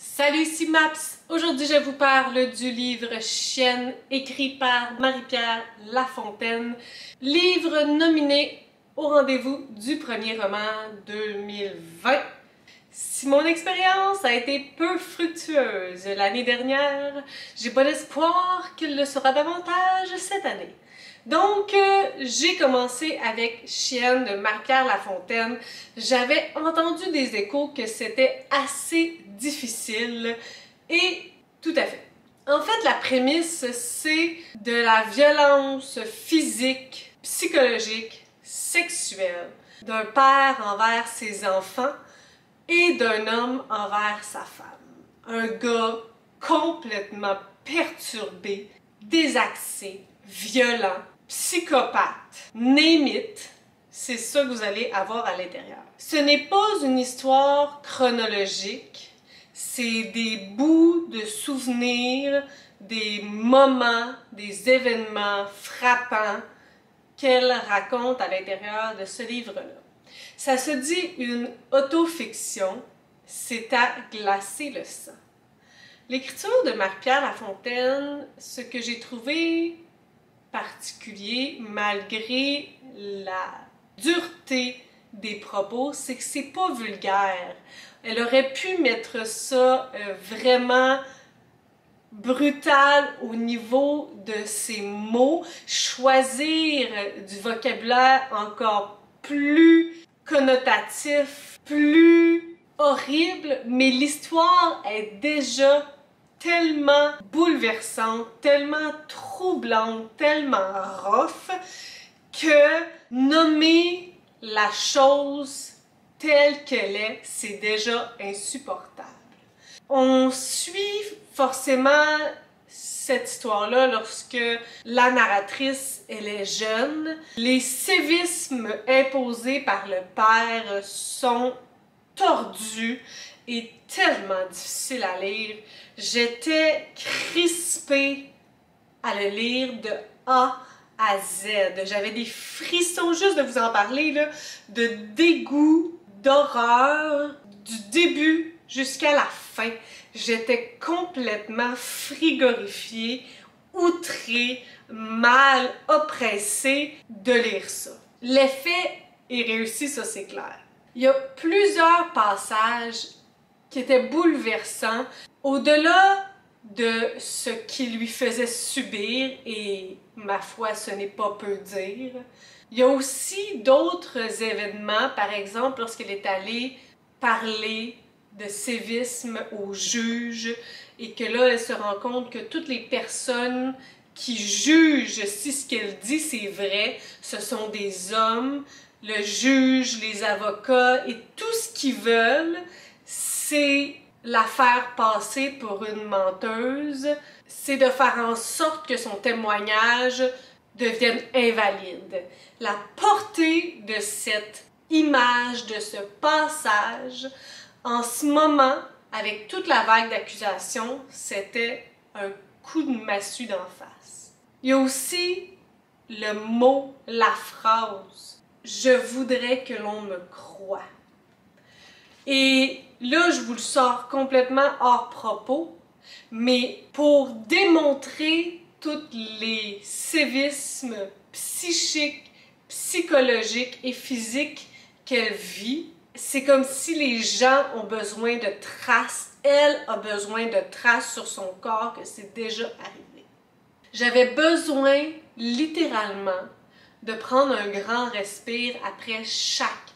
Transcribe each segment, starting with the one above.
Salut, ici Maps! Aujourd'hui, je vous parle du livre Chienne, écrit par Marie-Pierre Lafontaine, livre nominé au rendez-vous du premier roman 2020. Si mon expérience a été peu fructueuse l'année dernière, j'ai pas d'espoir qu'elle le sera davantage cette année. Donc, j'ai commencé avec Chienne de Marie-Pierre Lafontaine. J'avais entendu des échos que c'était assez difficile et tout à fait. En fait, la prémisse, c'est de la violence physique, psychologique, sexuelle d'un père envers ses enfants et d'un homme envers sa femme. Un gars complètement perturbé, désaxé, violent, psychopathe, name it, c'est ça que vous allez avoir à l'intérieur. Ce n'est pas une histoire chronologique, c'est des bouts de souvenirs, des moments, des événements frappants qu'elle raconte à l'intérieur de ce livre-là. Ça se dit une autofiction, c'est à glacer le sang. L'écriture de Marie-Pierre Lafontaine, ce que j'ai trouvé particulier, malgré la dureté des propos, c'est que c'est pas vulgaire. Elle aurait pu mettre ça vraiment brutal au niveau de ses mots, choisir du vocabulaire encore plus connotatif, plus horrible, mais l'histoire est déjà tellement bouleversante, tellement troublante, tellement rough que nommer la chose telle qu'elle est, c'est déjà insupportable. On suit forcément cette histoire-là lorsque la narratrice, elle est jeune. Les sévices imposés par le père sont tordus et tellement difficiles à lire. J'étais crispée à le lire de A à Z. J'avais des frissons juste de vous en parler, là, de dégoût, d'horreur, du début jusqu'à la fin. J'étais complètement frigorifiée, outrée, mal oppressée de lire ça. L'effet est réussi, ça c'est clair. Il y a plusieurs passages qui étaient bouleversants, au-delà de ce qu'il lui faisait subir, et ma foi, ce n'est pas peu dire. Il y a aussi d'autres événements, par exemple, lorsqu'elle est allée parler de sévisme au juge, et que là, elle se rend compte que toutes les personnes qui jugent si ce qu'elle dit c'est vrai, ce sont des hommes, le juge, les avocats, et tout ce qu'ils veulent, c'est la faire passer pour une menteuse, c'est de faire en sorte que son témoignage devienne invalide. La portée de cette image, de ce passage, en ce moment, avec toute la vague d'accusations, c'était un coup de massue d'en face. Il y a aussi le mot, la phrase « Je voudrais que l'on me croie ». Et là, je vous le sors complètement hors propos, mais pour démontrer tous les sévices psychiques, psychologiques et physiques qu'elle vit, c'est comme si les gens ont besoin de traces, elle a besoin de traces sur son corps que c'est déjà arrivé. J'avais besoin, littéralement, de prendre un grand respire après chaque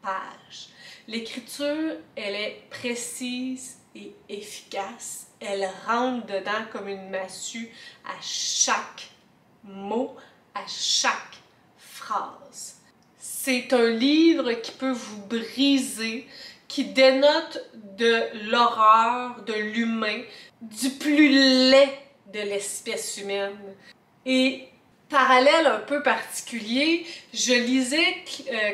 page. L'écriture, elle est précise et efficace. Elle rentre dedans comme une massue à chaque mot, à chaque phrase. C'est un livre qui peut vous briser, qui dénote de l'horreur, de l'humain, du plus laid de l'espèce humaine. Et parallèle un peu particulier, je lisais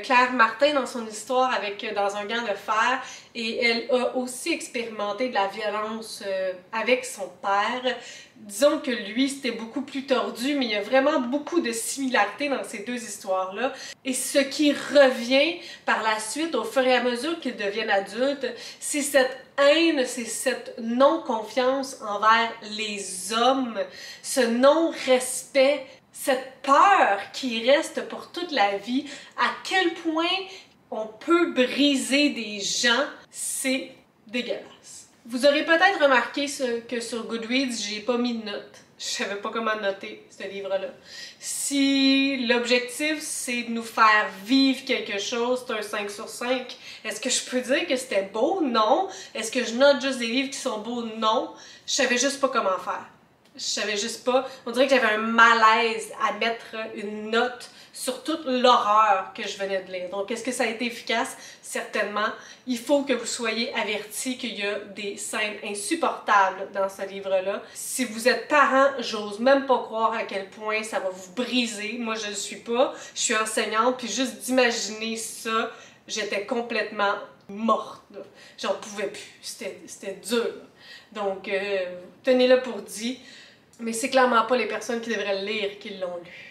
Claire Martin dans son histoire avec Dans un gant de fer, et elle a aussi expérimenté de la violence avec son père. Disons que lui, c'était beaucoup plus tordu, mais il y a vraiment beaucoup de similarités dans ces deux histoires-là. Et ce qui revient par la suite, au fur et à mesure qu'ils deviennent adultes, c'est cette haine, c'est cette non-confiance envers les hommes, ce non-respect, cette peur qui reste pour toute la vie. À quel point on peut briser des gens, c'est dégueulasse. Vous aurez peut-être remarqué que sur Goodreads, j'ai pas mis de notes. Je savais pas comment noter ce livre-là. Si l'objectif, c'est de nous faire vivre quelque chose, c'est un 5 sur 5. Est-ce que je peux dire que c'était beau? Non. Est-ce que je note juste des livres qui sont beaux? Non. Je savais juste pas comment faire. Je savais juste pas. On dirait que j'avais un malaise à mettre une note sur toute l'horreur que je venais de lire. Donc, est-ce que ça a été efficace? Certainement. Il faut que vous soyez avertis qu'il y a des scènes insupportables dans ce livre-là. Si vous êtes parent, j'ose même pas croire à quel point ça va vous briser. Moi, je le suis pas. Je suis enseignante, puis juste d'imaginer ça, j'étais complètement morte. J'en pouvais plus. C'était dur. Donc, tenez-le pour dit. Mais c'est clairement pas les personnes qui devraient le lire qui l'ont lu.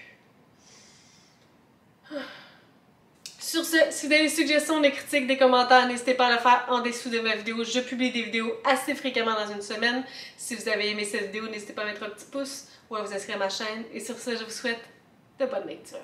Sur ce, si vous avez des suggestions, des critiques, des commentaires, n'hésitez pas à le faire en dessous de ma vidéo. Je publie des vidéos assez fréquemment dans une semaine. Si vous avez aimé cette vidéo, n'hésitez pas à mettre un petit pouce ou à vous inscrire à ma chaîne. Et sur ce, je vous souhaite de bonnes lectures.